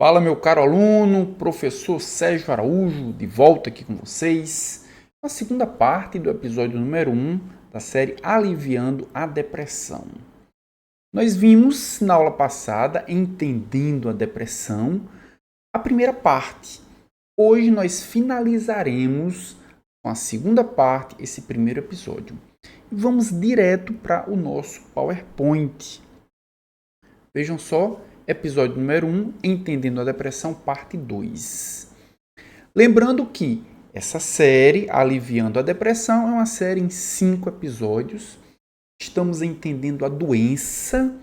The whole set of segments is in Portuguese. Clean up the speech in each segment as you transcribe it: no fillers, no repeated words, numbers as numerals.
Fala, meu caro aluno, professor Sérgio Araújo, de volta aqui com vocês, a segunda parte do episódio número 1 da série Aliviando a Depressão. Nós vimos na aula passada, Entendendo a Depressão, a primeira parte. Hoje nós finalizaremos com a segunda parte, esse primeiro episódio. E vamos direto para o nosso PowerPoint. Vejam só, episódio número 1, Entendendo a Depressão, parte 2. Lembrando que essa série, Aliviando a Depressão, é uma série em 5 episódios. Estamos entendendo a doença.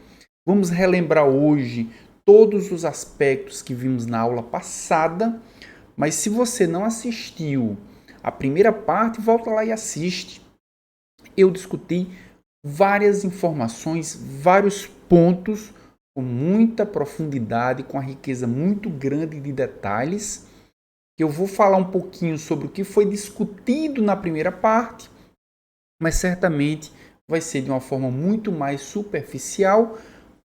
Vamos relembrar hoje todos os aspectos que vimos na aula passada. Mas se você não assistiu a primeira parte, volta lá e assiste. Eu discuti várias informações, vários pontos com muita profundidade, com a riqueza muito grande de detalhes, que eu vou falar um pouquinho sobre o que foi discutido na primeira parte, mas certamente vai ser de uma forma muito mais superficial,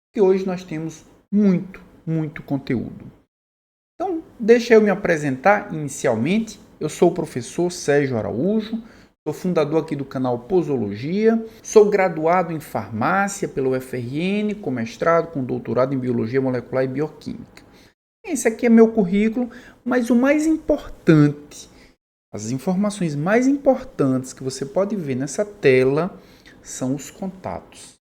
porque hoje nós temos muito conteúdo. Então, deixa eu me apresentar inicialmente. Eu sou o professor Sérgio Araújo, sou fundador aqui do canal Posologia, sou graduado em farmácia pelo UFRN, com mestrado, com doutorado em biologia molecular e bioquímica. Esse aqui é meu currículo, mas o mais importante, as informações mais importantes que você pode ver nessa tela são os contatos.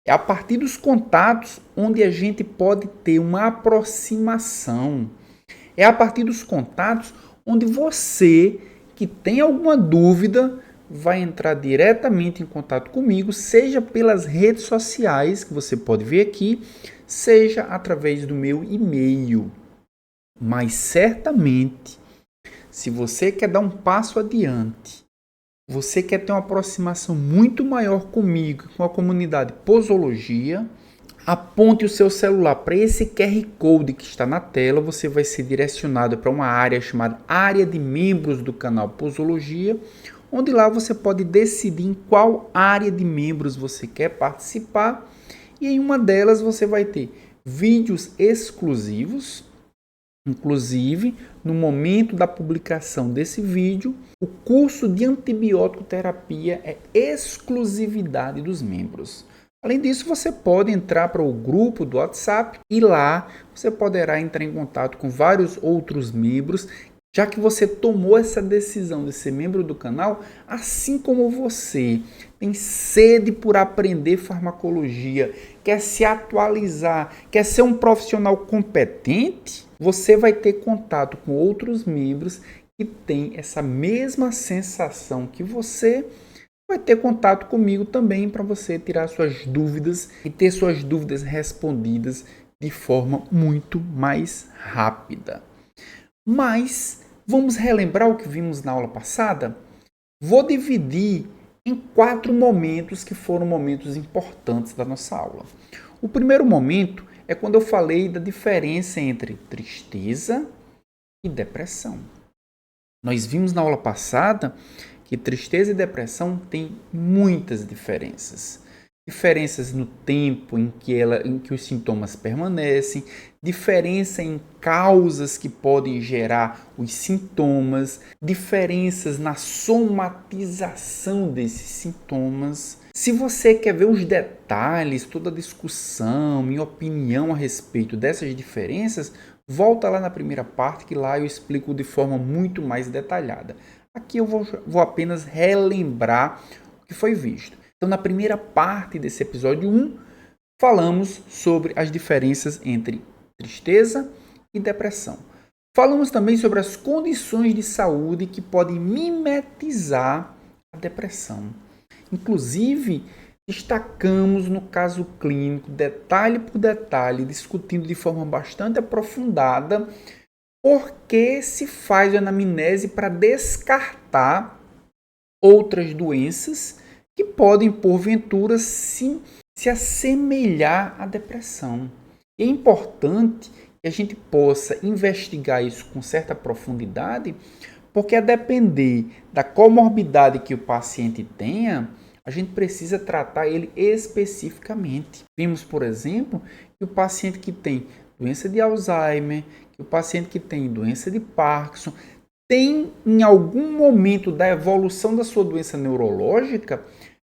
É a partir dos contatos onde a gente pode ter uma aproximação. É a partir dos contatos onde você que tem alguma dúvida vai entrar diretamente em contato comigo, seja pelas redes sociais, que você pode ver aqui, seja através do meu e-mail. Mas certamente, se você quer dar um passo adiante, você quer ter uma aproximação muito maior comigo, com a comunidade Posologia, aponte o seu celular para esse QR Code que está na tela, você vai ser direcionado para uma área chamada Área de Membros do canal Posologia, onde lá você pode decidir em qual área de membros você quer participar, e em uma delas você vai ter vídeos exclusivos. Inclusive, no momento da publicação desse vídeo, o curso de antibiótico terapia é exclusividade dos membros. Além disso, você pode entrar para o grupo do WhatsApp e lá você poderá entrar em contato com vários outros membros, já que você tomou essa decisão de ser membro do canal, assim como você tem sede por aprender farmacologia, quer se atualizar, quer ser um profissional competente, você vai ter contato com outros membros que têm essa mesma sensação que você. Vai ter contato comigo também para você tirar suas dúvidas e ter suas dúvidas respondidas de forma muito mais rápida. Mas vamos relembrar o que vimos na aula passada? Vou dividir em 4 momentos que foram momentos importantes da nossa aula. O primeiro momento é quando eu falei da diferença entre tristeza e depressão. Nós vimos na aula passada que tristeza e depressão têm muitas diferenças. Diferenças no tempo em que os sintomas permanecem, diferença em causas que podem gerar os sintomas, diferenças na somatização desses sintomas. Se você quer ver os detalhes, toda a discussão, minha opinião a respeito dessas diferenças, volta lá na primeira parte que lá eu explico de forma muito mais detalhada. Aqui eu vou apenas relembrar o que foi visto. Então, na primeira parte desse episódio 1, falamos sobre as diferenças entre tristeza e depressão. Falamos também sobre as condições de saúde que podem mimetizar a depressão. Inclusive, destacamos no caso clínico, detalhe por detalhe, discutindo de forma bastante aprofundada por que se faz a anamnese para descartar outras doenças que podem, porventura, se assemelhar à depressão. É importante que a gente possa investigar isso com certa profundidade, porque a depender da comorbidade que o paciente tenha, a gente precisa tratar ele especificamente. Vimos, por exemplo, que o paciente que tem doença de Alzheimer, que o paciente que tem doença de Parkinson tem, em algum momento da evolução da sua doença neurológica,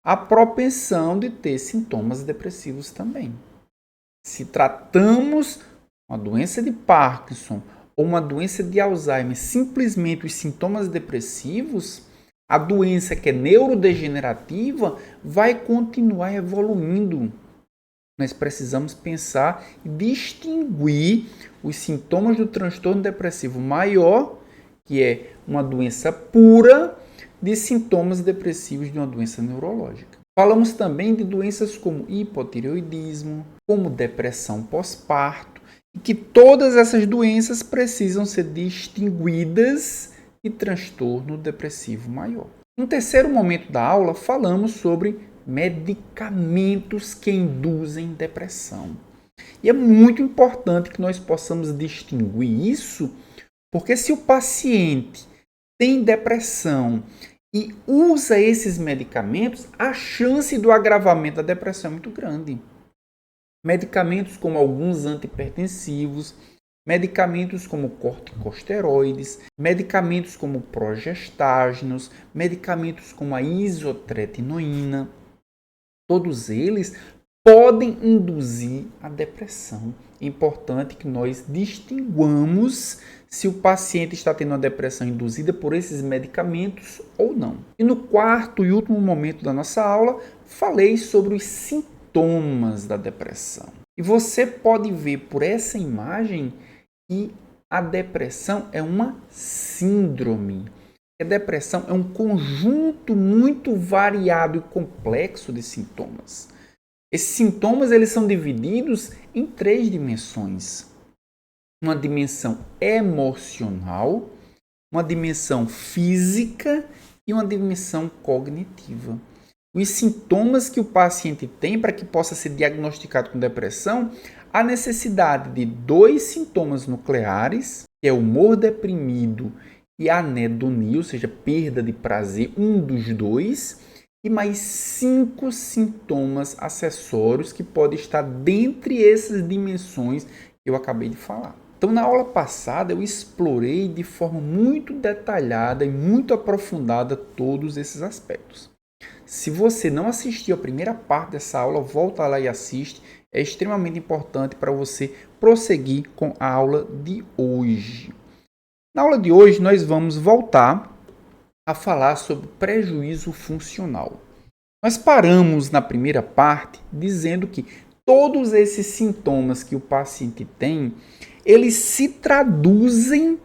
a propensão de ter sintomas depressivos também. Se tratamos uma doença de Parkinson ou uma doença de Alzheimer, simplesmente os sintomas depressivos, a doença que é neurodegenerativa vai continuar evoluindo. Nós precisamos pensar e distinguir os sintomas do transtorno depressivo maior, que é uma doença pura, de sintomas depressivos de uma doença neurológica. Falamos também de doenças como hipotireoidismo, como depressão pós-parto, e que todas essas doenças precisam ser distinguidas de transtorno depressivo maior. No terceiro momento da aula, falamos sobre medicamentos que induzem depressão. E é muito importante que nós possamos distinguir isso, porque se o paciente tem depressão e usa esses medicamentos, a chance do agravamento da depressão é muito grande. Medicamentos como alguns antihipertensivos, medicamentos como corticosteroides, medicamentos como progestágenos, medicamentos como a isotretinoína, todos eles podem induzir a depressão. É importante que nós distinguamos se o paciente está tendo uma depressão induzida por esses medicamentos ou não. E no quarto e último momento da nossa aula, falei sobre os sintomas da depressão. E você pode ver por essa imagem que a depressão é uma síndrome. A depressão é um conjunto muito variado e complexo de sintomas. Esses sintomas eles são divididos em 3 dimensões. Uma dimensão emocional, uma dimensão física e uma dimensão cognitiva. Os sintomas que o paciente tem para que possa ser diagnosticado com depressão, a necessidade de 2 sintomas nucleares, que é o humor deprimido e a anedonia, ou seja, perda de prazer, um dos 2, e mais 5 sintomas acessórios que podem estar dentre essas dimensões que eu acabei de falar. Então, na aula passada, eu explorei de forma muito detalhada e muito aprofundada todos esses aspectos. Se você não assistiu a primeira parte dessa aula, volta lá e assiste. É extremamente importante para você prosseguir com a aula de hoje. Na aula de hoje, nós vamos voltar a falar sobre prejuízo funcional. Nós paramos na primeira parte dizendo que todos esses sintomas que o paciente tem, eles se traduzem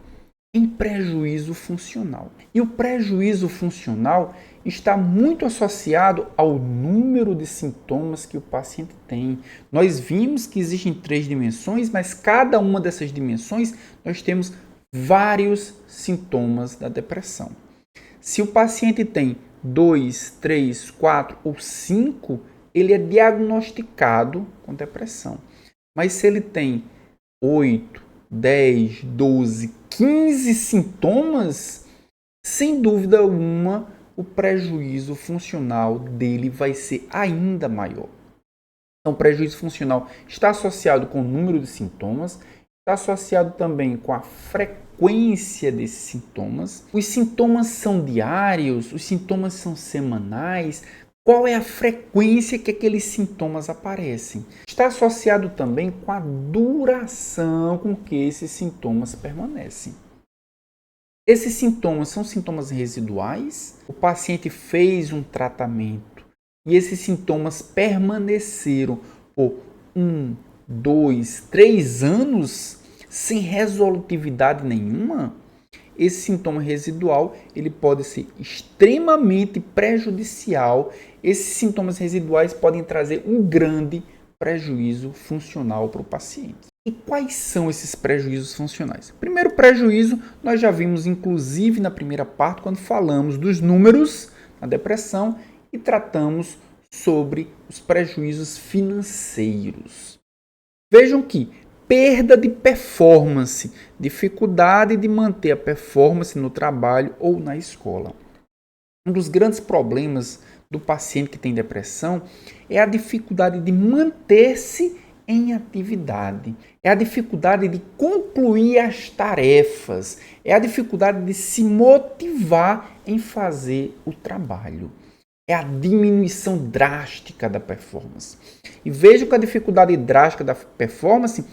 em prejuízo funcional. E o prejuízo funcional está muito associado ao número de sintomas que o paciente tem. Nós vimos que existem 3 dimensões, mas cada uma dessas dimensões nós temos vários sintomas da depressão. Se o paciente tem 2, 3, 4 ou 5, ele é diagnosticado com depressão. Mas se ele tem 8, 10, 12, 15 sintomas, sem dúvida alguma, o prejuízo funcional dele vai ser ainda maior. Então, o prejuízo funcional está associado com o número de sintomas, está associado também com a frequência desses sintomas. Os sintomas são diários, os sintomas são semanais. Qual é a frequência que aqueles sintomas aparecem? Está associado também com a duração com que esses sintomas permanecem. Esses sintomas são sintomas residuais? O paciente fez um tratamento e esses sintomas permaneceram por 1, 2, 3 anos sem resolutividade nenhuma? Esse sintoma residual ele pode ser extremamente prejudicial. Esses sintomas residuais podem trazer um grande prejuízo funcional para o paciente. E quais são esses prejuízos funcionais? Primeiro prejuízo, nós já vimos inclusive na primeira parte, quando falamos dos números na depressão e tratamos sobre os prejuízos financeiros. Vejam que perda de performance, dificuldade de manter a performance no trabalho ou na escola. Um dos grandes problemas do paciente que tem depressão é a dificuldade de manter-se em atividade, é a dificuldade de concluir as tarefas, é a dificuldade de se motivar em fazer o trabalho. É a diminuição drástica da performance. E veja que a dificuldade drástica da performance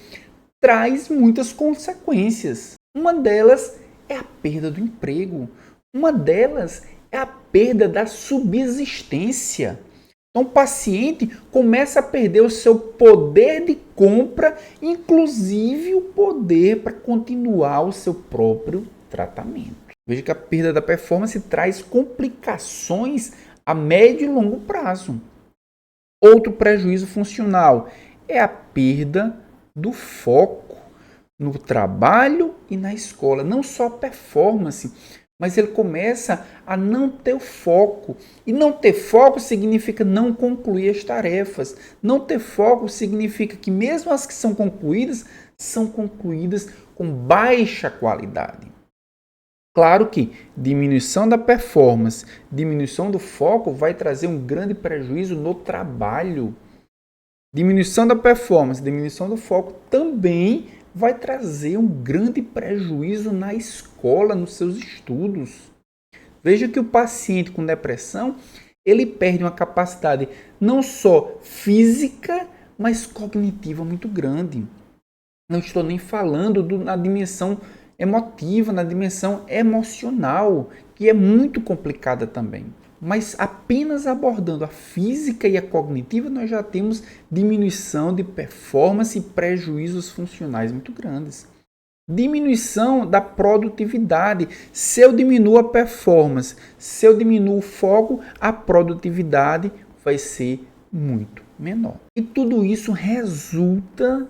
traz muitas consequências. Uma delas é a perda do emprego. Uma delas é a perda da subsistência. Então, o paciente começa a perder o seu poder de compra, inclusive o poder para continuar o seu próprio tratamento. Veja que a perda da performance traz complicações a médio e longo prazo. Outro prejuízo funcional é a perda do foco no trabalho e na escola. Não só a performance, mas ele começa a não ter o foco. E não ter foco significa não concluir as tarefas. Não ter foco significa que mesmo as que são concluídas com baixa qualidade. Claro que diminuição da performance, diminuição do foco vai trazer um grande prejuízo no trabalho. Diminuição da performance, diminuição do foco também vai trazer um grande prejuízo na escola, nos seus estudos. Veja que o paciente com depressão, ele perde uma capacidade não só física, mas cognitiva muito grande. Não estou nem falando na dimensão emotiva, na dimensão emocional, que é muito complicada também. Mas apenas abordando a física e a cognitiva, nós já temos diminuição de performance e prejuízos funcionais muito grandes. Diminuição da produtividade. Se eu diminuo a performance, se eu diminuo o foco, a produtividade vai ser muito menor. E tudo isso resulta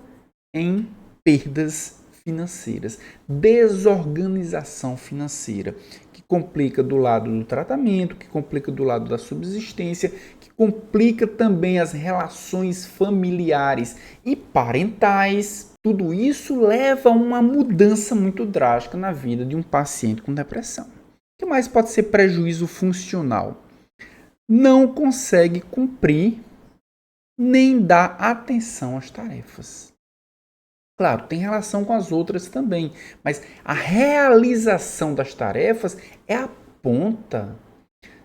em perdas financeiras, desorganização financeira, que complica do lado do tratamento, que complica do lado da subsistência, que complica também as relações familiares e parentais. Tudo isso leva a uma mudança muito drástica na vida de um paciente com depressão. O que mais pode ser prejuízo funcional? Não consegue cumprir nem dar atenção às tarefas. Claro, tem relação com as outras também, mas a realização das tarefas é a ponta.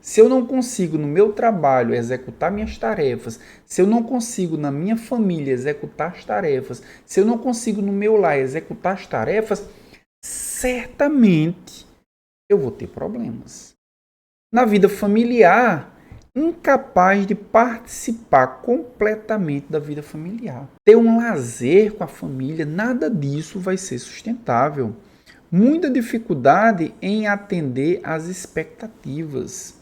Se eu não consigo no meu trabalho executar minhas tarefas, se eu não consigo na minha família executar as tarefas, se eu não consigo no meu lar executar as tarefas, certamente eu vou ter problemas. Na vida familiar, incapaz de participar completamente da vida familiar. Ter um lazer com a família, nada disso vai ser sustentável. Muita dificuldade em atender às expectativas.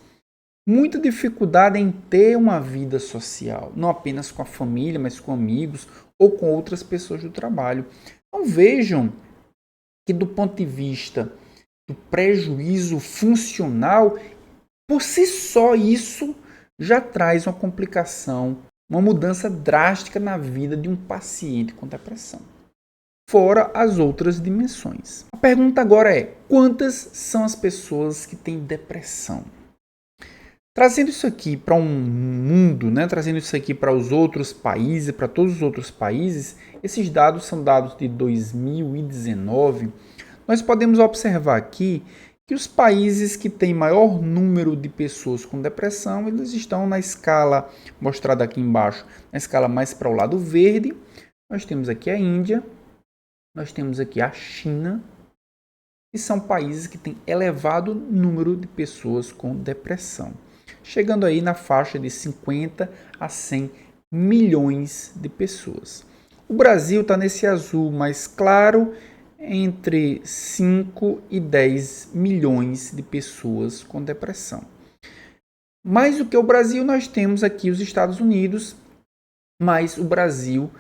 Muita dificuldade em ter uma vida social, não apenas com a família, mas com amigos ou com outras pessoas do trabalho. Então vejam que do ponto de vista do prejuízo funcional, por si só isso já traz uma complicação, uma mudança drástica na vida de um paciente com depressão. Fora as outras dimensões. A pergunta agora é: quantas são as pessoas que têm depressão? Trazendo isso aqui para um mundo, trazendo isso aqui para os outros países, para todos os outros países, esses dados são dados de 2019. Nós podemos observar aqui que os países que têm maior número de pessoas com depressão, eles estão na escala mostrada aqui embaixo, na escala mais para o lado verde. Nós temos aqui a Índia, nós temos aqui a China, e são países que têm elevado número de pessoas com depressão, chegando aí na faixa de 50 a 100 milhões de pessoas. O Brasil está nesse azul mais claro, entre 5 e 10 milhões de pessoas com depressão. Mais do que o Brasil, nós temos aqui os Estados Unidos, mas o Brasil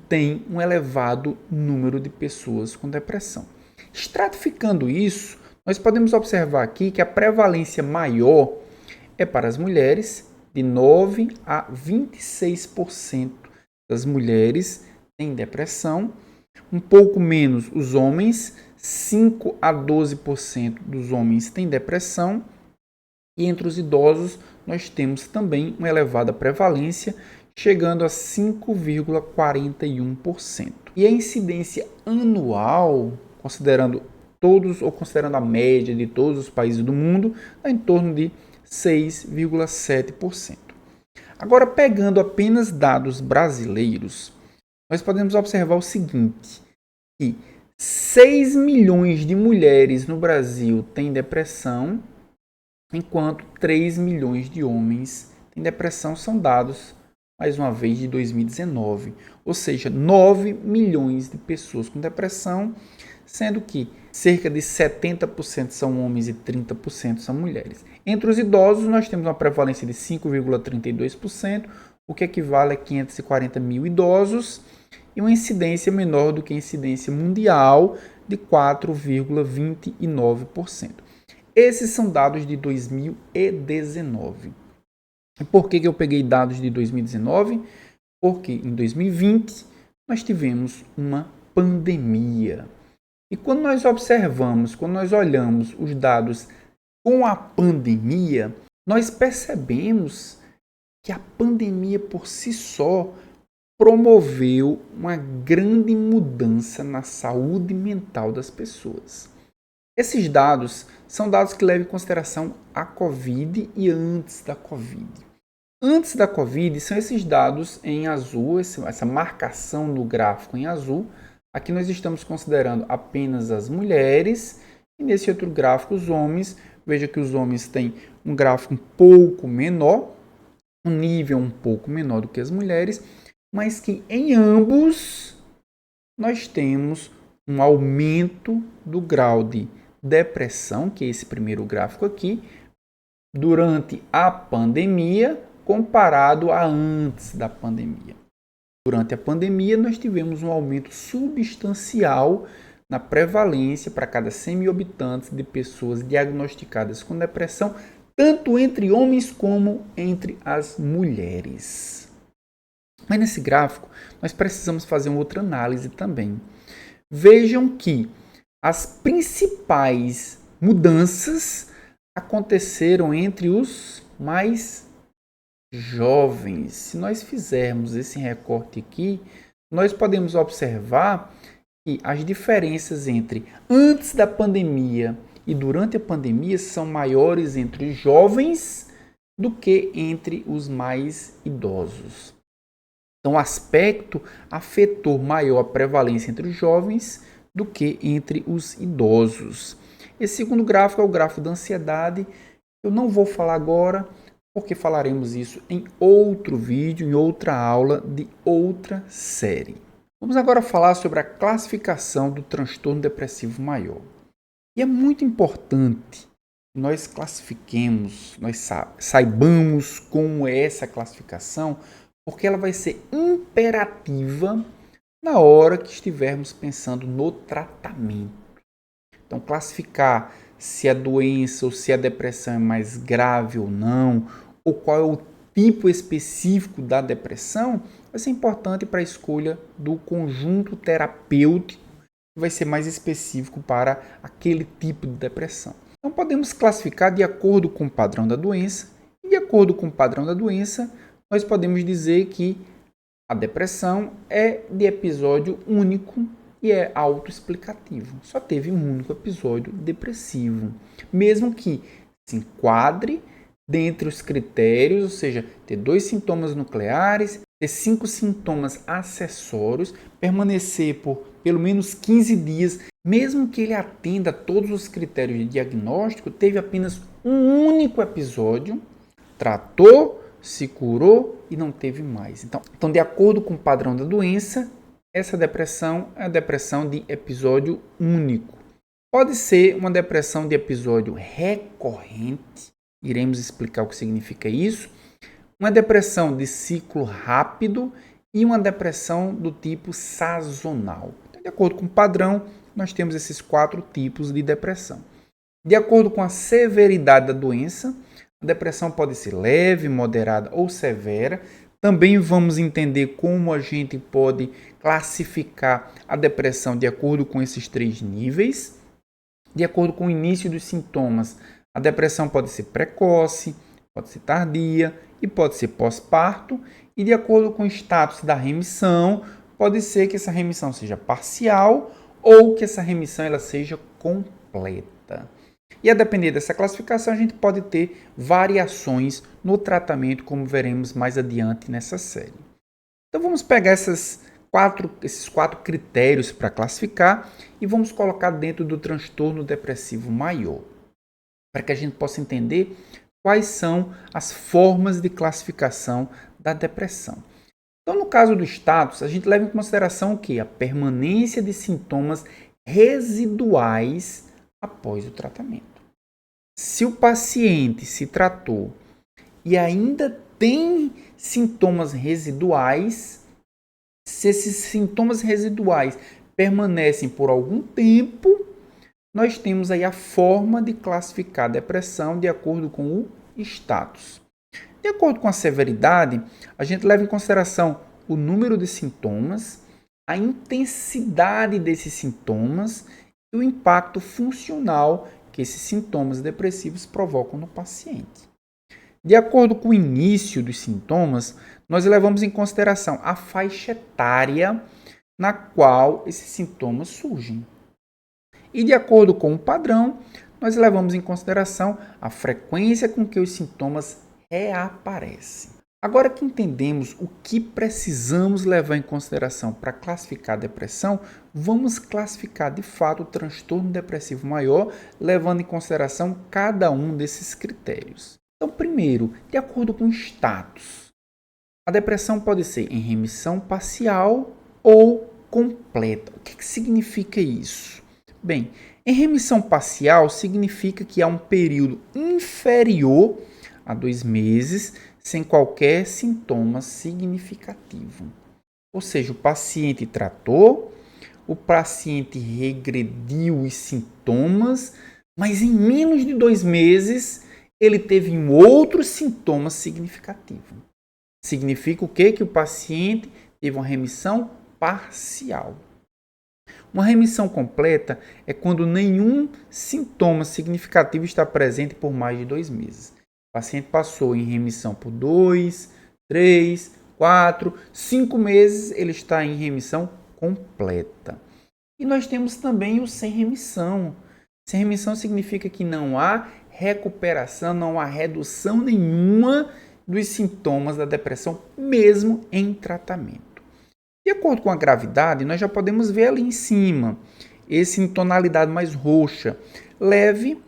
tem um elevado número de pessoas com depressão. Estratificando isso, nós podemos observar aqui que a prevalência maior é para as mulheres, de 9 a 26% das mulheres têm depressão. Um pouco menos os homens, 5 a 12% dos homens têm depressão. E entre os idosos, nós temos também uma elevada prevalência, chegando a 5,41%. E a incidência anual, considerando todos ou considerando a média de todos os países do mundo, é em torno de 6,7%. Agora, pegando apenas dados brasileiros, nós podemos observar o seguinte, que 6 milhões de mulheres no Brasil têm depressão, enquanto 3 milhões de homens têm depressão. São dados, mais uma vez, de 2019. Ou seja, 9 milhões de pessoas com depressão, sendo que cerca de 70% são homens e 30% são mulheres. Entre os idosos, nós temos uma prevalência de 5,32%, o que equivale a 540 mil idosos, e uma incidência menor do que a incidência mundial de 4,29%. Esses são dados de 2019. E por que eu peguei dados de 2019? Porque em 2020 nós tivemos uma pandemia. E quando nós observamos, quando nós olhamos os dados com a pandemia, nós percebemos que a pandemia por si só promoveu uma grande mudança na saúde mental das pessoas. Esses dados são dados que levam em consideração a Covid e antes da Covid. Antes da Covid são esses dados em azul, essa marcação no gráfico em azul. Aqui nós estamos considerando apenas as mulheres e nesse outro gráfico os homens. Veja que os homens têm um gráfico um pouco menor, um nível um pouco menor do que as mulheres, mas que em ambos nós temos um aumento do grau de depressão, que é esse primeiro gráfico aqui, durante a pandemia comparado a antes da pandemia. Durante a pandemia, nós tivemos um aumento substancial na prevalência para cada 100 mil habitantes de pessoas diagnosticadas com depressão, tanto entre homens como entre as mulheres. Mas nesse gráfico, nós precisamos fazer uma outra análise também. Vejam que as principais mudanças aconteceram entre os mais jovens. Se nós fizermos esse recorte aqui, nós podemos observar que as diferenças entre antes da pandemia e durante a pandemia são maiores entre os jovens do que entre os mais idosos. Então, o aspecto afetou maior a prevalência entre os jovens do que entre os idosos. Esse segundo gráfico é o gráfico da ansiedade. Eu não vou falar agora, porque falaremos isso em outro vídeo, em outra aula de outra série. Vamos agora falar sobre a classificação do transtorno depressivo maior. E é muito importante que nós classifiquemos, nós saibamos como é essa classificação, porque ela vai ser imperativa na hora que estivermos pensando no tratamento. Então, classificar se a doença ou se a depressão é mais grave ou não, ou qual é o tipo específico da depressão, vai ser importante para a escolha do conjunto terapêutico que vai ser mais específico para aquele tipo de depressão. Então, podemos classificar de acordo com o padrão da doença, e de acordo com o padrão da doença, nós podemos dizer que a depressão é de episódio único e é autoexplicativo. Só teve um único episódio depressivo. Mesmo que se enquadre dentre os critérios, ou seja, ter 2 sintomas nucleares, ter 5 sintomas acessórios, permanecer por pelo menos 15 dias, mesmo que ele atenda a todos os critérios de diagnóstico, teve apenas um único episódio, tratou, se curou e não teve mais. Então, de acordo com o padrão da doença, essa depressão é a depressão de episódio único. Pode ser uma depressão de episódio recorrente, iremos explicar o que significa isso, uma depressão de ciclo rápido e uma depressão do tipo sazonal. Então, de acordo com o padrão, nós temos esses 4 tipos de depressão. De acordo com a severidade da doença, a depressão pode ser leve, moderada ou severa. Também vamos entender como a gente pode classificar a depressão de acordo com esses 3 níveis. De acordo com o início dos sintomas, a depressão pode ser precoce, pode ser tardia e pode ser pós-parto, e de acordo com o status da remissão, pode ser que essa remissão seja parcial ou que essa remissão ela seja completa. E a depender dessa classificação, a gente pode ter variações no tratamento, como veremos mais adiante nessa série. Então vamos pegar esses quatro critérios para classificar e vamos colocar dentro do transtorno depressivo maior, para que a gente possa entender quais são as formas de classificação da depressão. Então, no caso do status, a gente leva em consideração o quê? A permanência de sintomas residuais após o tratamento. Se o paciente se tratou e ainda tem sintomas residuais, se esses sintomas residuais permanecem por algum tempo, nós temos aí a forma de classificar a depressão de acordo com o status. De acordo com a severidade, a gente leva em consideração o número de sintomas, a intensidade desses sintomas e o impacto funcional que esses sintomas depressivos provocam no paciente. De acordo com o início dos sintomas, nós levamos em consideração a faixa etária na qual esses sintomas surgem. E de acordo com o padrão, nós levamos em consideração a frequência com que os sintomas reaparecem. Agora que entendemos o que precisamos levar em consideração para classificar a depressão, vamos classificar de fato o transtorno depressivo maior, levando em consideração cada um desses critérios. Então, primeiro, de acordo com o status, a depressão pode ser em remissão parcial ou completa. O que significa isso? Bem, em remissão parcial significa que há um período inferior a 2 meses sem qualquer sintoma significativo. Ou seja, o paciente tratou, o paciente regrediu os sintomas, mas em menos de 2 meses ele teve um outro sintoma significativo. Significa o quê? Que o paciente teve uma remissão parcial. Uma remissão completa é quando nenhum sintoma significativo está presente por mais de 2 meses. O paciente passou em remissão por 2, 3, 4, 5 meses, ele está em remissão completa. E nós temos também o sem remissão. Sem remissão significa que não há recuperação, não há redução nenhuma dos sintomas da depressão, mesmo em tratamento. De acordo com a gravidade, nós já podemos ver ali em cima, esse em tonalidade mais roxa. Leve,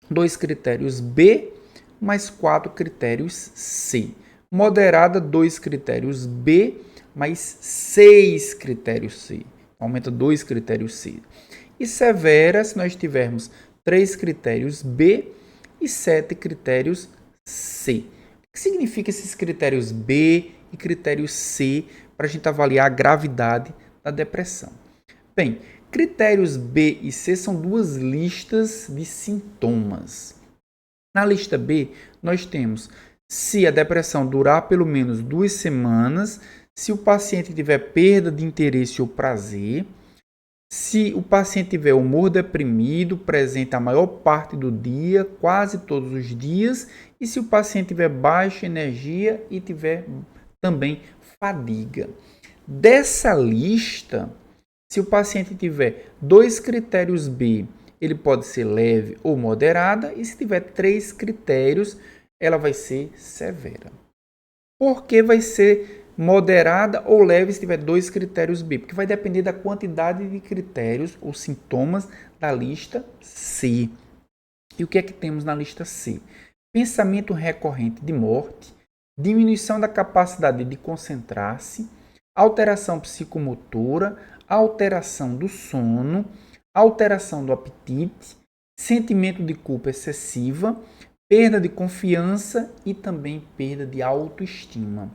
2 critérios B, mais 4 critérios C. Moderada, 2 critérios B, mais 6 critérios C. Aumenta 2 critérios C. E severa, se nós tivermos 3 critérios B e 7 critérios C. O que significa esses critérios B e critérios C para a gente avaliar a gravidade da depressão? Bem, critérios B e C são 2 listas de sintomas. Na lista B, nós temos se a depressão durar pelo menos 2 semanas, se o paciente tiver perda de interesse ou prazer, se o paciente tiver humor deprimido, presente a maior parte do dia, quase todos os dias, e se o paciente tiver baixa energia e tiver também fadiga. Dessa lista, se o paciente tiver 2 critérios B, ele pode ser leve ou moderada, e se tiver 3 critérios, ela vai ser severa. Por que vai ser moderada ou leve se tiver 2 critérios B? Porque vai depender da quantidade de critérios ou sintomas da lista C. E o que é que temos na lista C? Pensamento recorrente de morte, diminuição da capacidade de concentrar-se, alteração psicomotora, alteração do sono, alteração do apetite, sentimento de culpa excessiva, perda de confiança e também perda de autoestima.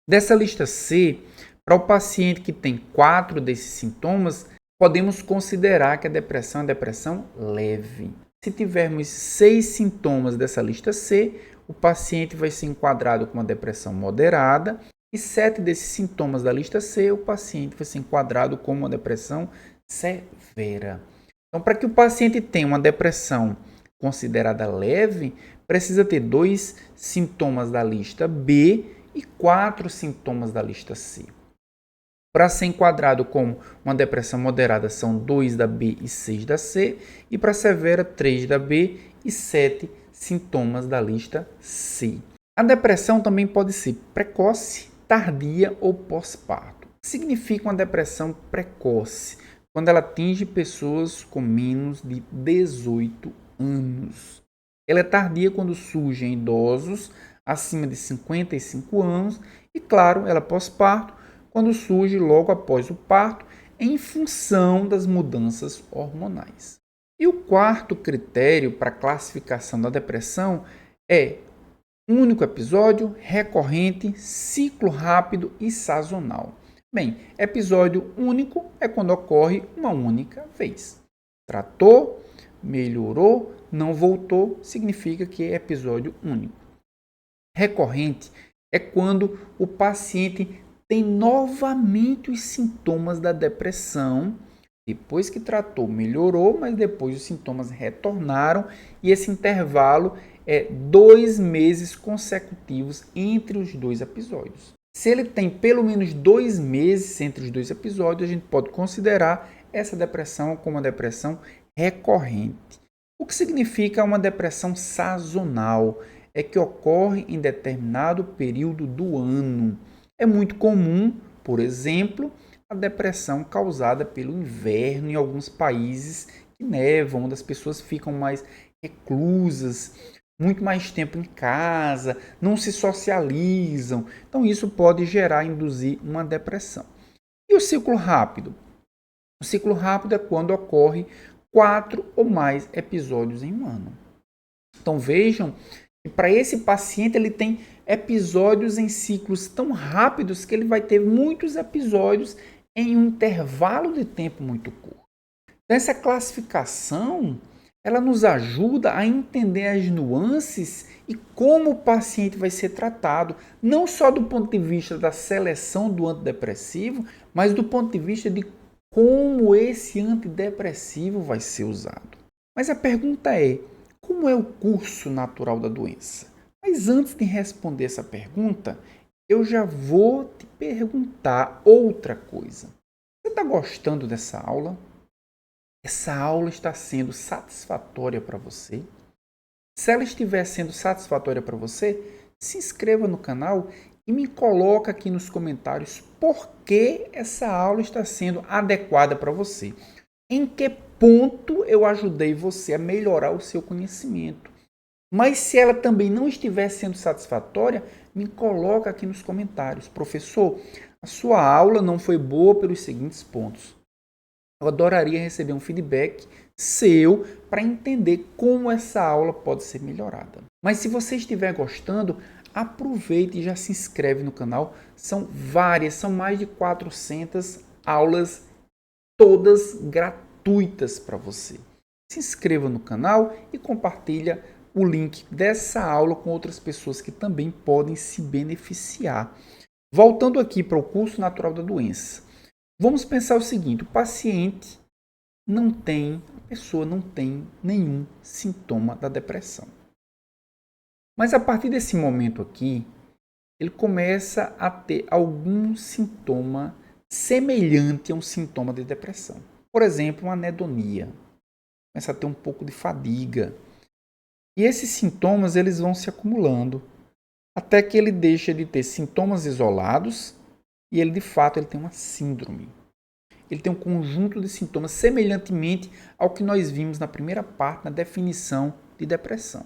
Dessa lista C, para o paciente que tem 4 desses sintomas, podemos considerar que a depressão é depressão leve. Se tivermos 6 sintomas dessa lista C, o paciente vai ser enquadrado com uma depressão moderada, e 7 desses sintomas da lista C, o paciente vai ser enquadrado como uma depressão severa. Então, para que o paciente tenha uma depressão considerada leve, precisa ter 2 sintomas da lista B e 4 sintomas da lista C. Para ser enquadrado como uma depressão moderada, são 2 da B e 6 da C, e para severa, 3 da B e 7 sintomas da lista C. A depressão também pode ser precoce, tardia ou pós-parto. O que significa uma depressão precoce? Quando ela atinge pessoas com menos de 18 anos. Ela é tardia quando surge em idosos acima de 55 anos e, claro, ela é pós-parto quando surge logo após o parto em função das mudanças hormonais. E o quarto critério para a classificação da depressão é único episódio, recorrente, ciclo rápido e sazonal. Bem, episódio único é quando ocorre uma única vez. Tratou, melhorou, não voltou, significa que é episódio único. Recorrente é quando o paciente tem novamente os sintomas da depressão. Depois que tratou, melhorou, mas depois os sintomas retornaram e esse intervalo é 2 meses consecutivos entre os 2 episódios. Se ele tem pelo menos 2 meses entre os 2 episódios, a gente pode considerar essa depressão como uma depressão recorrente. O que significa uma depressão sazonal? É que ocorre em determinado período do ano. É muito comum, por exemplo, a depressão causada pelo inverno em alguns países que nevam, onde as pessoas ficam mais reclusas, muito mais tempo em casa, não se socializam. Então isso pode induzir uma depressão. E o ciclo rápido? O ciclo rápido é quando ocorre 4 ou mais episódios em um ano. Então vejam que para esse paciente ele tem episódios em ciclos tão rápidos que ele vai ter muitos episódios em um intervalo de tempo muito curto. Então, essa classificação ela nos ajuda a entender as nuances e como o paciente vai ser tratado, não só do ponto de vista da seleção do antidepressivo, mas do ponto de vista de como esse antidepressivo vai ser usado. Mas a pergunta é, como é o curso natural da doença? Mas antes de responder essa pergunta, eu já vou te perguntar outra coisa. Você está gostando dessa aula? Essa aula está sendo satisfatória para você? Se ela estiver sendo satisfatória para você, se inscreva no canal e me coloca aqui nos comentários por que essa aula está sendo adequada para você. Em que ponto eu ajudei você a melhorar o seu conhecimento. Mas se ela também não estiver sendo satisfatória, me coloca aqui nos comentários. Professor, a sua aula não foi boa pelos seguintes pontos. Eu adoraria receber um feedback seu para entender como essa aula pode ser melhorada. Mas se você estiver gostando, aproveite e já se inscreve no canal. São mais de 400 aulas, todas gratuitas para você. Se inscreva no canal e compartilha o link dessa aula com outras pessoas que também podem se beneficiar. Voltando aqui para o curso natural da doença. Vamos pensar o seguinte, a pessoa não tem nenhum sintoma da depressão. Mas a partir desse momento aqui, ele começa a ter algum sintoma semelhante a um sintoma de depressão. Por exemplo, uma anedonia. Começa a ter um pouco de fadiga. E esses sintomas eles vão se acumulando até que ele deixa de ter sintomas isolados e ele de fato ele tem uma síndrome. Ele tem um conjunto de sintomas semelhantemente ao que nós vimos na primeira parte, na definição de depressão.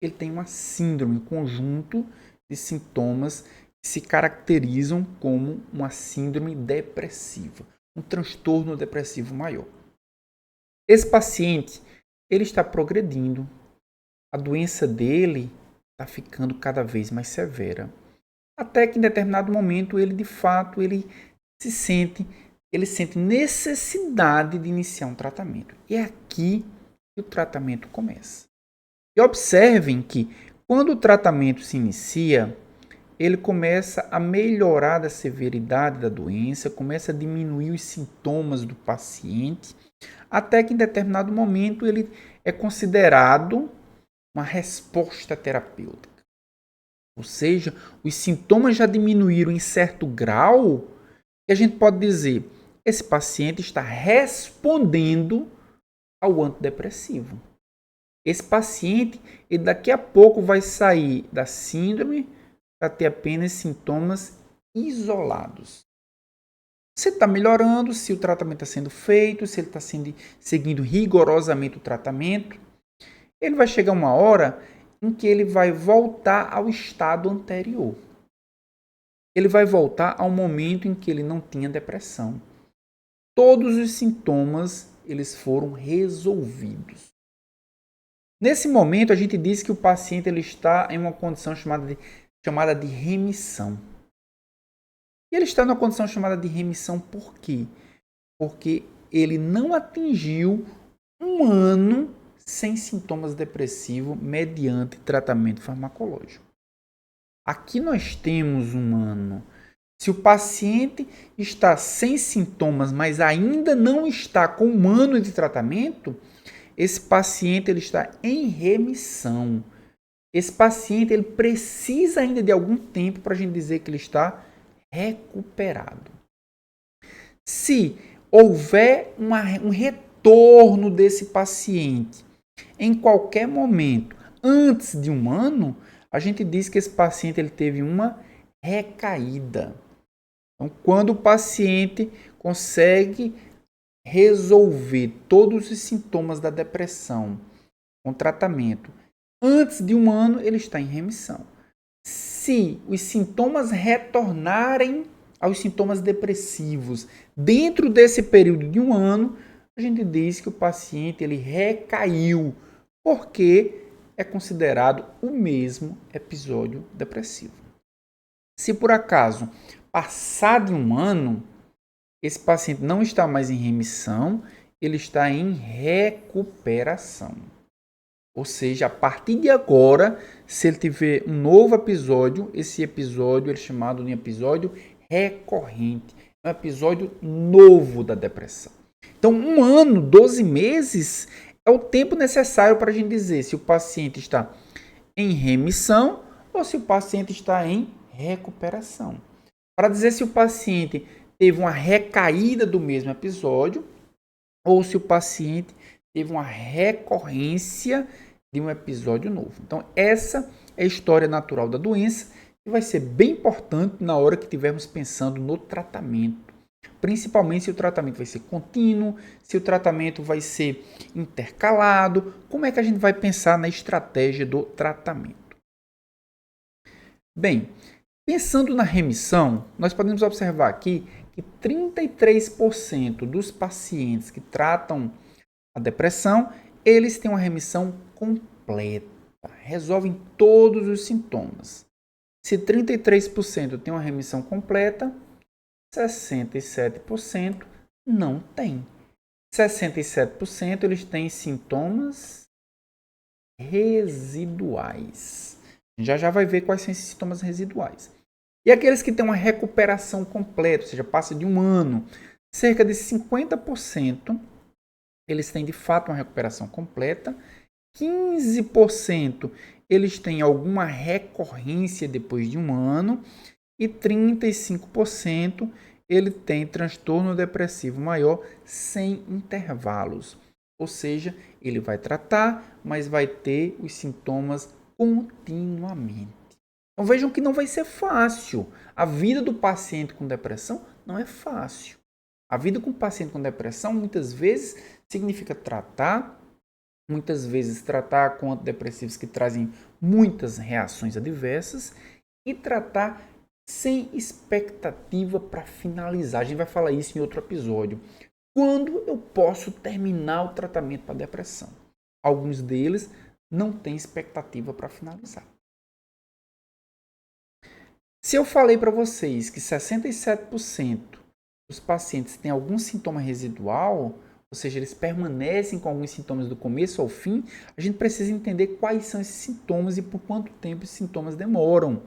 Ele tem uma síndrome, um conjunto de sintomas que se caracterizam como uma síndrome depressiva, um transtorno depressivo maior. Esse paciente ele está progredindo, a doença dele está ficando cada vez mais severa, até que em determinado momento ele de fato ele sente necessidade de iniciar um tratamento. E é aqui que o tratamento começa. E observem que quando o tratamento se inicia, ele começa a melhorar da severidade da doença, começa a diminuir os sintomas do paciente, até que em determinado momento ele é considerado uma resposta terapêutica. Ou seja, os sintomas já diminuíram em certo grau e a gente pode dizer, esse paciente está respondendo ao antidepressivo. Esse paciente, ele daqui a pouco vai sair da síndrome para ter apenas sintomas isolados. Se está melhorando, se o tratamento está sendo feito, se ele está seguindo rigorosamente o tratamento, ele vai chegar uma hora em que ele vai voltar ao estado anterior. Ele vai voltar ao momento em que ele não tinha depressão. Todos os sintomas eles foram resolvidos. Nesse momento, a gente diz que o paciente ele está em uma condição chamada de remissão. E ele está numa condição chamada de remissão por quê? Porque ele não atingiu 1 ano sem sintomas depressivos mediante tratamento farmacológico. Aqui nós temos 1 ano. Se o paciente está sem sintomas, mas ainda não está com 1 ano de tratamento, esse paciente ele está em remissão. Esse paciente ele precisa ainda de algum tempo para a gente dizer que ele está recuperado. Se houver um retorno desse paciente em qualquer momento antes de 1 ano, a gente diz que esse paciente ele teve uma recaída. Então, quando o paciente consegue resolver todos os sintomas da depressão com tratamento antes de 1 ano, ele está em remissão. Se os sintomas retornarem aos sintomas depressivos dentro desse período de 1 ano, a gente diz que o paciente ele recaiu, porque é considerado o mesmo episódio depressivo. Se por acaso passar de 1 ano, esse paciente não está mais em remissão, ele está em recuperação. Ou seja, a partir de agora, se ele tiver um novo episódio, esse episódio é chamado de episódio recorrente. É um episódio novo da depressão. Então, 1 ano, 12 meses é o tempo necessário para a gente dizer se o paciente está em remissão ou se o paciente está em recuperação. Para dizer se o paciente teve uma recaída do mesmo episódio ou se o paciente teve uma recorrência de um episódio novo. Então, essa é a história natural da doença e vai ser bem importante na hora que estivermos pensando no tratamento. Principalmente se o tratamento vai ser contínuo, se o tratamento vai ser intercalado, como é que a gente vai pensar na estratégia do tratamento. Bem, pensando na remissão, nós podemos observar aqui que 33% dos pacientes que tratam a depressão, eles têm uma remissão completa, resolvem todos os sintomas. Se 33% tem uma remissão completa, 67% não tem. 67% eles têm sintomas residuais. Já vai ver quais são esses sintomas residuais. E aqueles que têm uma recuperação completa, ou seja, passa de 1 ano, cerca de 50%, eles têm de fato uma recuperação completa. 15% eles têm alguma recorrência depois de 1 ano. E 35% ele tem transtorno depressivo maior sem intervalos. Ou seja, ele vai tratar, mas vai ter os sintomas continuamente. Então vejam que não vai ser fácil. A vida do paciente com depressão não é fácil. A vida com o paciente com depressão muitas vezes significa tratar, muitas vezes tratar com antidepressivos que trazem muitas reações adversas e tratar sem expectativa para finalizar. A gente vai falar isso em outro episódio. Quando eu posso terminar o tratamento para depressão? Alguns deles não têm expectativa para finalizar. Se eu falei para vocês que 67% dos pacientes têm algum sintoma residual, ou seja, eles permanecem com alguns sintomas do começo ao fim, a gente precisa entender quais são esses sintomas e por quanto tempo esses sintomas demoram.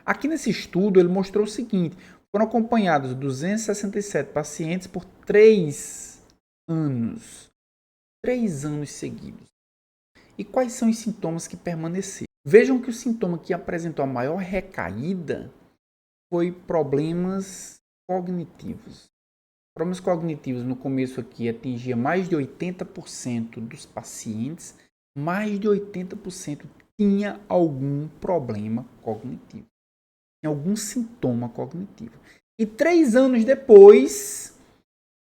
Aqui nesse estudo ele mostrou o seguinte, foram acompanhados 267 pacientes por 3 anos. 3 anos seguidos. E quais são os sintomas que permaneceram? Vejam que o sintoma que apresentou a maior recaída foi problemas cognitivos. Problemas cognitivos no começo aqui atingia mais de 80% dos pacientes, mais de 80% tinha algum problema cognitivo, tinha algum sintoma cognitivo. E 3 anos depois,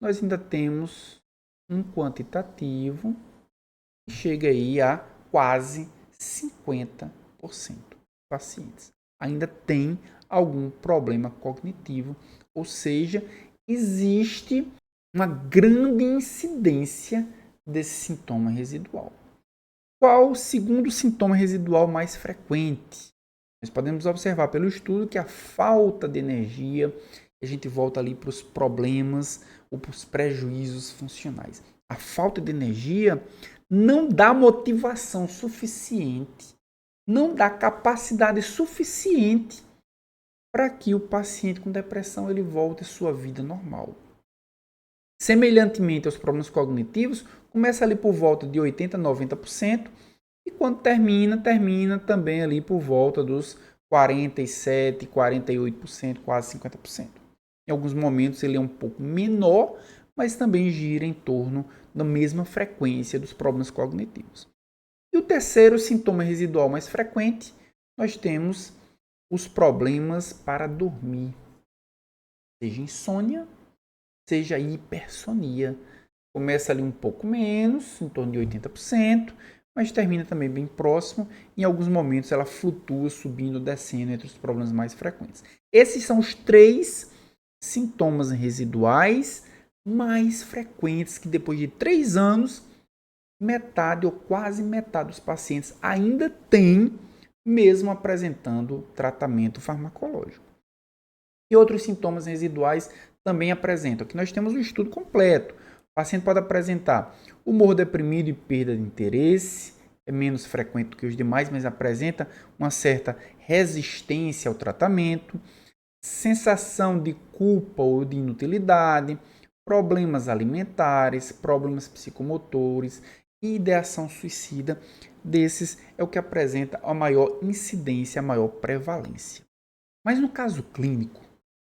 nós ainda temos um quantitativo que chega aí a quase 50% dos pacientes. Ainda tem algum problema cognitivo, ou seja, existe uma grande incidência desse sintoma residual. Qual o segundo sintoma residual mais frequente? Nós podemos observar pelo estudo que a falta de energia, a gente volta ali para os problemas ou para os prejuízos funcionais. A falta de energia não dá motivação suficiente, não dá capacidade suficiente para que o paciente com depressão ele volte à sua vida normal. Semelhantemente aos problemas cognitivos, começa ali por volta de 80% a 90%, e quando termina também ali por volta dos 47%, 48%, quase 50%. Em alguns momentos ele é um pouco menor, mas também gira em torno da mesma frequência dos problemas cognitivos. E o terceiro sintoma residual mais frequente, nós temos os problemas para dormir, seja insônia, seja hipersonia. Começa ali um pouco menos, em torno de 80%, mas termina também bem próximo. Em alguns momentos ela flutua, subindo, descendo entre os problemas mais frequentes. Esses são os 3 sintomas residuais mais frequentes que depois de 3 anos, metade ou quase metade dos pacientes ainda tem, mesmo apresentando tratamento farmacológico. E outros sintomas residuais também apresentam. Aqui nós temos um estudo completo. O paciente pode apresentar humor deprimido e perda de interesse, é menos frequente do que os demais, mas apresenta uma certa resistência ao tratamento, sensação de culpa ou de inutilidade, problemas alimentares, problemas psicomotores e ideação suicida. Desses é o que apresenta a maior incidência, a maior prevalência. Mas no caso clínico,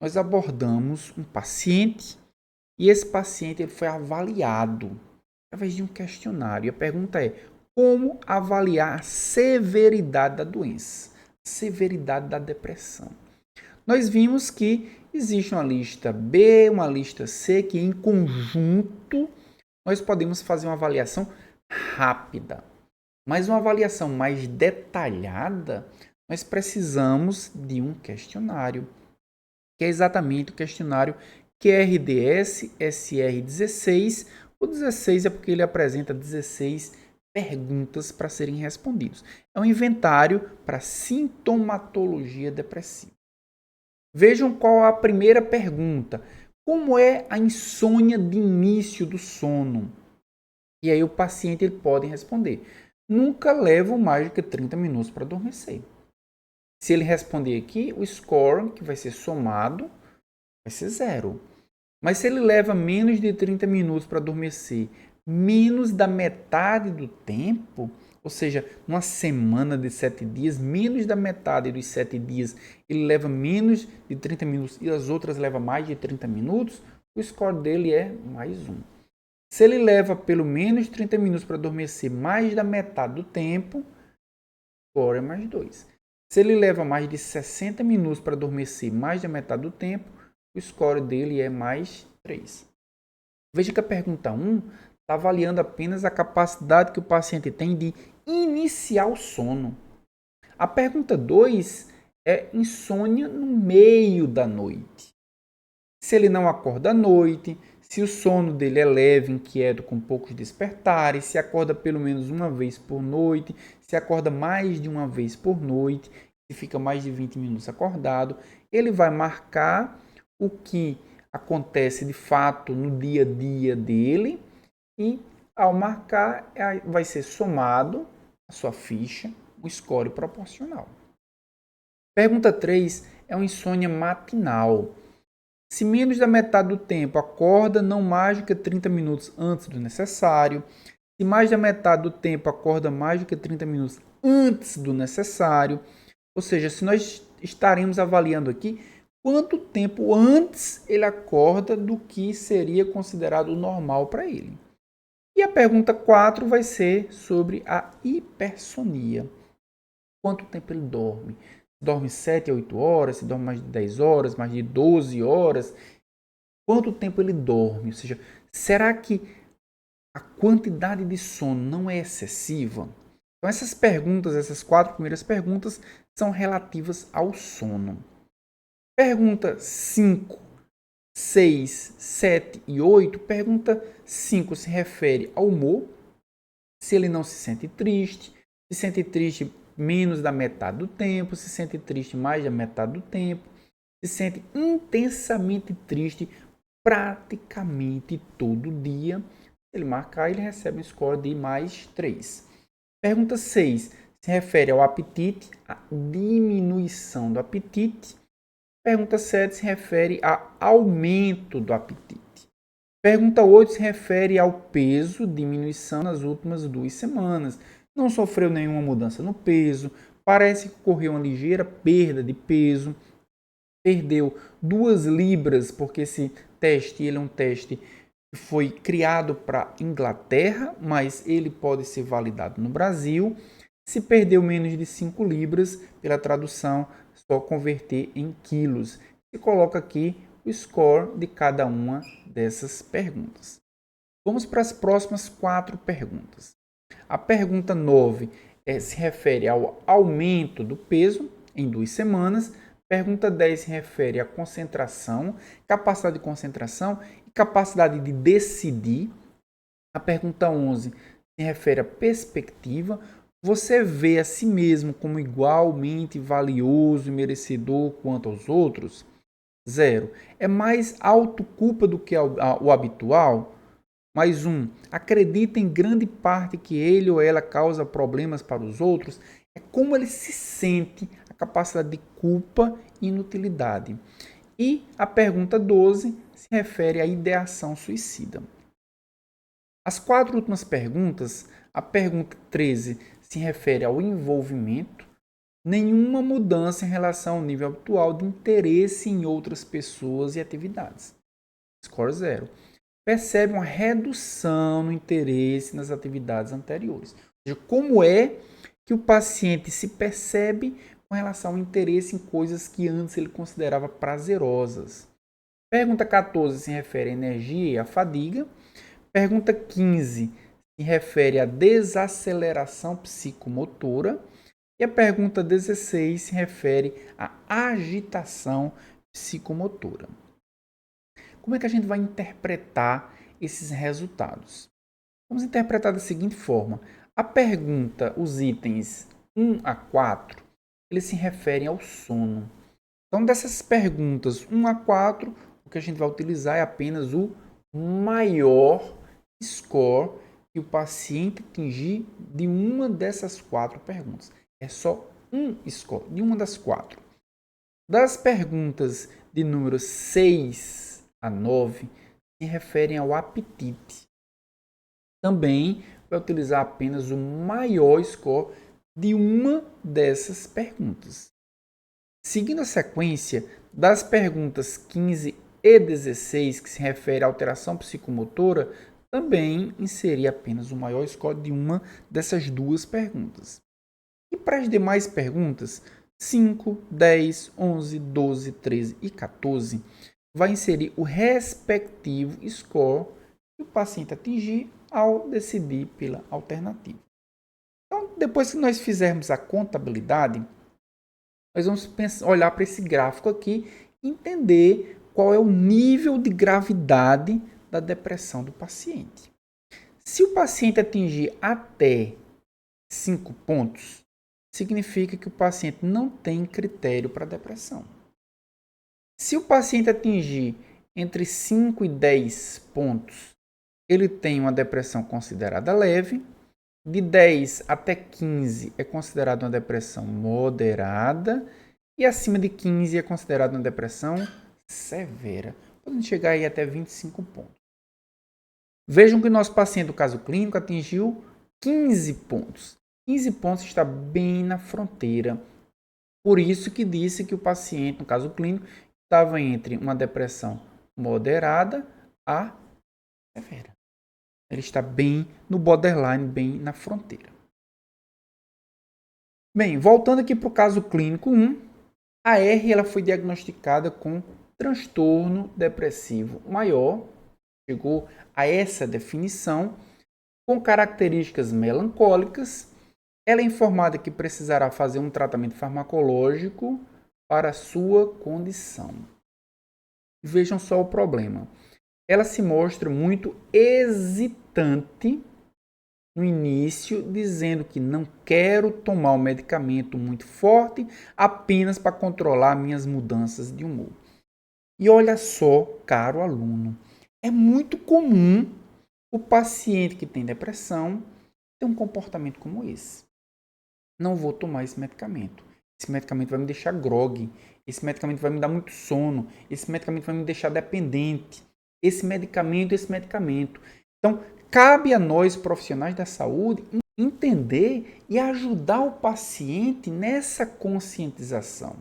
nós abordamos um paciente e esse paciente ele foi avaliado através de um questionário. E a pergunta é: como avaliar a severidade da doença, a severidade da depressão? Nós vimos que existe uma lista B, uma lista C, que em conjunto nós podemos fazer uma avaliação rápida. Mas uma avaliação mais detalhada, nós precisamos de um questionário, que é exatamente o questionário QRDS-SR16. O 16 é porque ele apresenta 16 perguntas para serem respondidas. É um inventário para sintomatologia depressiva. Vejam qual a primeira pergunta. Como é a insônia de início do sono? E aí o paciente ele pode responder: nunca levo mais do que 30 minutos para adormecer. Se ele responder aqui, o score que vai ser somado vai ser 0. Mas se ele leva menos de 30 minutos para adormecer, menos da metade do tempo, ou seja, uma semana de 7 dias, menos da metade dos 7 dias, ele leva menos de 30 minutos e as outras levam mais de 30 minutos, o score dele é mais 1. Se ele leva pelo menos 30 minutos para adormecer mais da metade do tempo, o score é mais 2. Se ele leva mais de 60 minutos para adormecer mais da metade do tempo, o score dele é mais 3. Veja que a pergunta 1 está avaliando apenas a capacidade que o paciente tem de iniciar o sono. A pergunta 2 é insônia no meio da noite. Se ele não acorda à noite, se o sono dele é leve, inquieto, com poucos despertares, se acorda pelo menos uma vez por noite, se acorda mais de uma vez por noite, se fica mais de 20 minutos acordado, ele vai marcar o que acontece de fato no dia a dia dele e, ao marcar, vai ser somado a sua ficha, o score proporcional. Pergunta 3 é uma insônia matinal. Se menos da metade do tempo acorda não mais do que 30 minutos antes do necessário, Se mais da metade do tempo acorda mais do que 30 minutos antes do necessário, ou seja, se nós estaremos avaliando aqui quanto tempo antes ele acorda do que seria considerado normal para ele. E a pergunta 4 vai ser sobre a hipersonia. Quanto tempo ele dorme? Dorme 7 a 8 horas? Se dorme mais de 10 horas, mais de 12 horas? Quanto tempo ele dorme? Ou seja, será que a quantidade de sono não é excessiva? Então essas perguntas, essas 4 primeiras perguntas, são relativas ao sono. Pergunta 5, 6, 7 e 8. Pergunta 5 se refere ao humor. Se ele não se sente triste menos da metade do tempo, se sente triste mais da metade do tempo, se sente intensamente triste praticamente todo dia. Se ele marcar, ele recebe um score de mais 3. Pergunta 6 se refere ao apetite, a diminuição do apetite. Pergunta 7 se refere ao aumento do apetite. Pergunta 8 se refere ao peso, diminuição nas últimas 2 semanas. Não sofreu nenhuma mudança no peso, parece que ocorreu uma ligeira perda de peso, perdeu 2 libras, porque esse teste ele é um teste que foi criado para Inglaterra, mas ele pode ser validado no Brasil. Se perdeu menos de 5 libras, pela tradução, só converter em quilos. E coloca aqui o score de cada uma dessas perguntas. Vamos para as próximas 4 perguntas. A pergunta 9 se refere ao aumento do peso em 2 semanas. Pergunta 10 se refere à concentração, capacidade de concentração e capacidade de decidir. A pergunta 11 se refere à perspectiva. Você vê a si mesmo como igualmente valioso e merecedor quanto aos outros? 0. É mais autoculpa do que o habitual? Mais 1. Acredita em grande parte que ele ou ela causa problemas para os outros? É como ele se sente, a capacidade de culpa e inutilidade. E a pergunta 12 se refere à ideação suicida. As 4 últimas perguntas, a pergunta 13 se refere ao envolvimento, nenhuma mudança em relação ao nível atual de interesse em outras pessoas e atividades. Score 0. Percebe uma redução no interesse nas atividades anteriores. Ou seja, como é que o paciente se percebe com relação ao interesse em coisas que antes ele considerava prazerosas. Pergunta 14 se refere à energia e à fadiga. Pergunta 15 se refere à desaceleração psicomotora. E a pergunta 16 se refere à agitação psicomotora. Como é que a gente vai interpretar esses resultados? Vamos interpretar da seguinte forma. A pergunta, os itens 1 a 4, eles se referem ao sono. Então, dessas perguntas 1 a 4, o que a gente vai utilizar é apenas o maior score que o paciente atingir de uma dessas 4 perguntas. É só um score de uma das 4. Das perguntas de número 6 a 9, se referem ao apetite. Também vai utilizar apenas o maior score de uma dessas perguntas. Seguindo a sequência, das perguntas 15 e 16, que se refere à alteração psicomotora, também inserir apenas o maior score de uma dessas 2 perguntas. E para as demais perguntas, 5, 10, 11, 12, 13 e 14, vai inserir o respectivo score que o paciente atingir ao decidir pela alternativa. Então, depois que nós fizermos a contabilidade, nós vamos olhar para esse gráfico aqui e entender qual é o nível de gravidade da depressão do paciente. Se o paciente atingir até 5 pontos, significa que o paciente não tem critério para depressão. Se o paciente atingir entre 5 e 10 pontos, ele tem uma depressão considerada leve. De 10 até 15 é considerada uma depressão moderada. E acima de 15 é considerada uma depressão severa. Podemos chegar aí até 25 pontos. Vejam que o nosso paciente do caso clínico atingiu 15 pontos. 15 pontos está bem na fronteira. Por isso que disse que o paciente, no caso clínico, estava entre uma depressão moderada a severa. Ele está bem no borderline, bem na fronteira. Bem, voltando aqui para o caso clínico 1, a R ela foi diagnosticada com transtorno depressivo maior, chegou a essa definição, com características melancólicas. Ela é informada que precisará fazer um tratamento farmacológico para a sua condição. Vejam só o problema. Ela se mostra muito hesitante no início, dizendo que não quero tomar um medicamento muito forte apenas para controlar minhas mudanças de humor. E olha só, caro aluno, é muito comum o paciente que tem depressão ter um comportamento como esse. Não vou tomar esse medicamento. Esse medicamento vai me deixar grogue. Esse medicamento vai me dar muito sono. Esse medicamento vai me deixar dependente. Esse medicamento. Então, cabe a nós, profissionais da saúde, entender e ajudar o paciente nessa conscientização.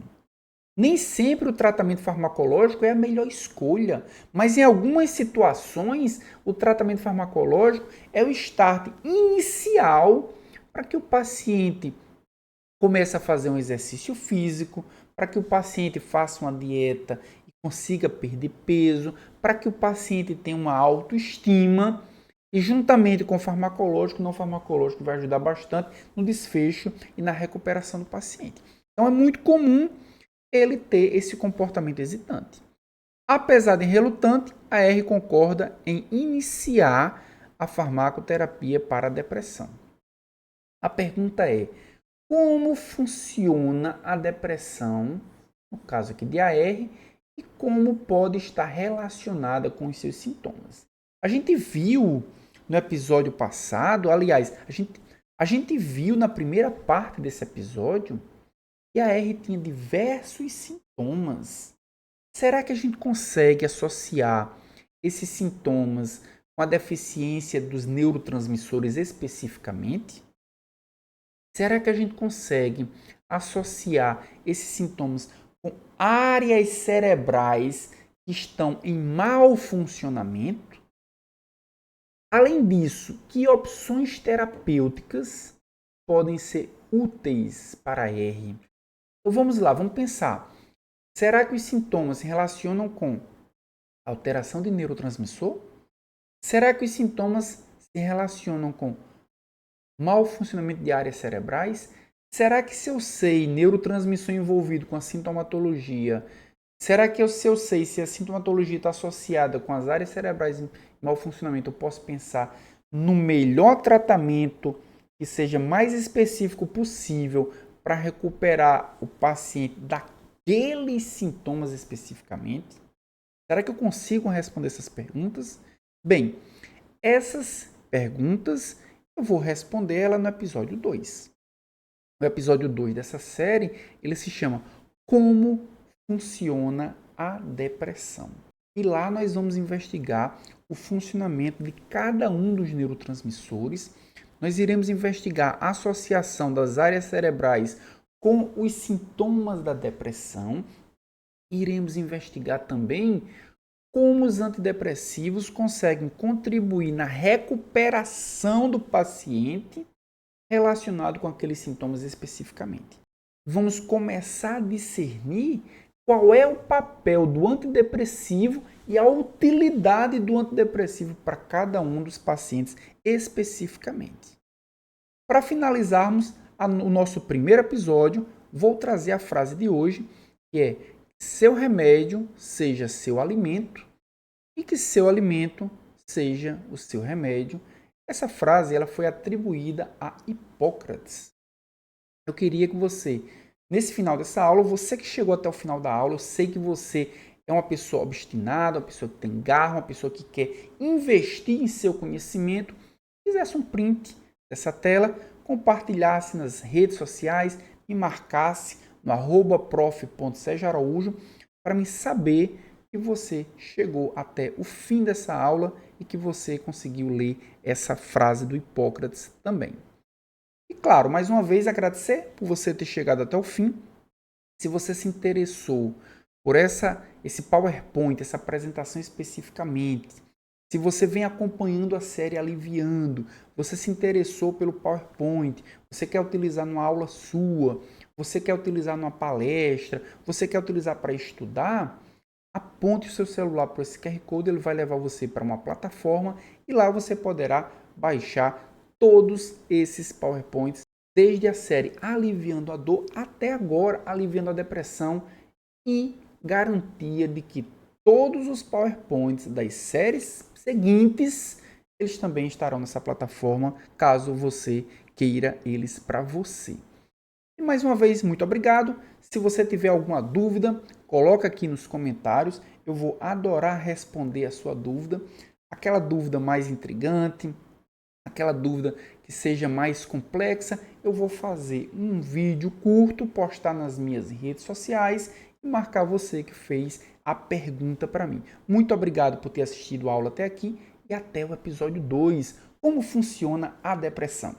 Nem sempre o tratamento farmacológico é a melhor escolha, mas em algumas situações o tratamento farmacológico é o start inicial para que o paciente comece a fazer um exercício físico, para que o paciente faça uma dieta e consiga perder peso, para que o paciente tenha uma autoestima e juntamente com o farmacológico, o não farmacológico vai ajudar bastante no desfecho e na recuperação do paciente. Então é muito comum ele ter esse comportamento hesitante. Apesar de relutante, a R concorda em iniciar a farmacoterapia para a depressão. A pergunta é: como funciona a depressão, no caso aqui de AR, e como pode estar relacionada com os seus sintomas? A gente viu no episódio passado, aliás, a gente viu na primeira parte desse episódio que a R tinha diversos sintomas. Será que a gente consegue associar esses sintomas com a deficiência dos neurotransmissores especificamente? Será que a gente consegue associar esses sintomas com áreas cerebrais que estão em mau funcionamento? Além disso, que opções terapêuticas podem ser úteis para a R? Então vamos lá, vamos pensar. Será que os sintomas se relacionam com alteração de neurotransmissor? Será que os sintomas se relacionam com mau funcionamento de áreas cerebrais? Será que se eu sei neurotransmissor envolvido com a sintomatologia, será que se eu sei se a sintomatologia está associada com as áreas cerebrais em mau funcionamento, eu posso pensar no melhor tratamento que seja mais específico possível para recuperar o paciente daqueles sintomas especificamente? Será que eu consigo responder essas perguntas? Bem, essas perguntas eu vou responder ela no episódio 2. O episódio 2 dessa série, ele se chama Como funciona a depressão. E lá nós vamos investigar o funcionamento de cada um dos neurotransmissores. Nós iremos investigar a associação das áreas cerebrais com os sintomas da depressão. Iremos investigar também como os antidepressivos conseguem contribuir na recuperação do paciente relacionado com aqueles sintomas especificamente. Vamos começar a discernir qual é o papel do antidepressivo e a utilidade do antidepressivo para cada um dos pacientes especificamente. Para finalizarmos o nosso primeiro episódio, vou trazer a frase de hoje, que é: seu remédio seja seu alimento e que seu alimento seja o seu remédio. Essa frase ela foi atribuída a Hipócrates. Eu queria que você, nesse final dessa aula, você que chegou até o final da aula, eu sei que você é uma pessoa obstinada, uma pessoa que tem garra, uma pessoa que quer investir em seu conhecimento, fizesse um print dessa tela, compartilhasse nas redes sociais, me marcasse no @prof.sergioaraújo para me saber que você chegou até o fim dessa aula e que você conseguiu ler essa frase do Hipócrates também. E claro, mais uma vez agradecer por você ter chegado até o fim. Se você se interessou por esse PowerPoint, essa apresentação especificamente, se você vem acompanhando a série Aliviando, você se interessou pelo PowerPoint, você quer utilizar numa aula sua, você quer utilizar numa palestra, você quer utilizar para estudar, aponte o seu celular para esse QR Code, ele vai levar você para uma plataforma e lá você poderá baixar todos esses PowerPoints, desde a série Aliviando a Dor até agora Aliviando a Depressão, e garantia de que todos os PowerPoints das séries seguintes, eles também estarão nessa plataforma, caso você queira eles para você. E mais uma vez, muito obrigado. Se você tiver alguma dúvida, coloca aqui nos comentários. Eu vou adorar responder a sua dúvida. Aquela dúvida mais intrigante, aquela dúvida que seja mais complexa, eu vou fazer um vídeo curto, postar nas minhas redes sociais e marcar você que fez a pergunta para mim. Muito obrigado por ter assistido a aula até aqui e até o episódio 2, como funciona a depressão.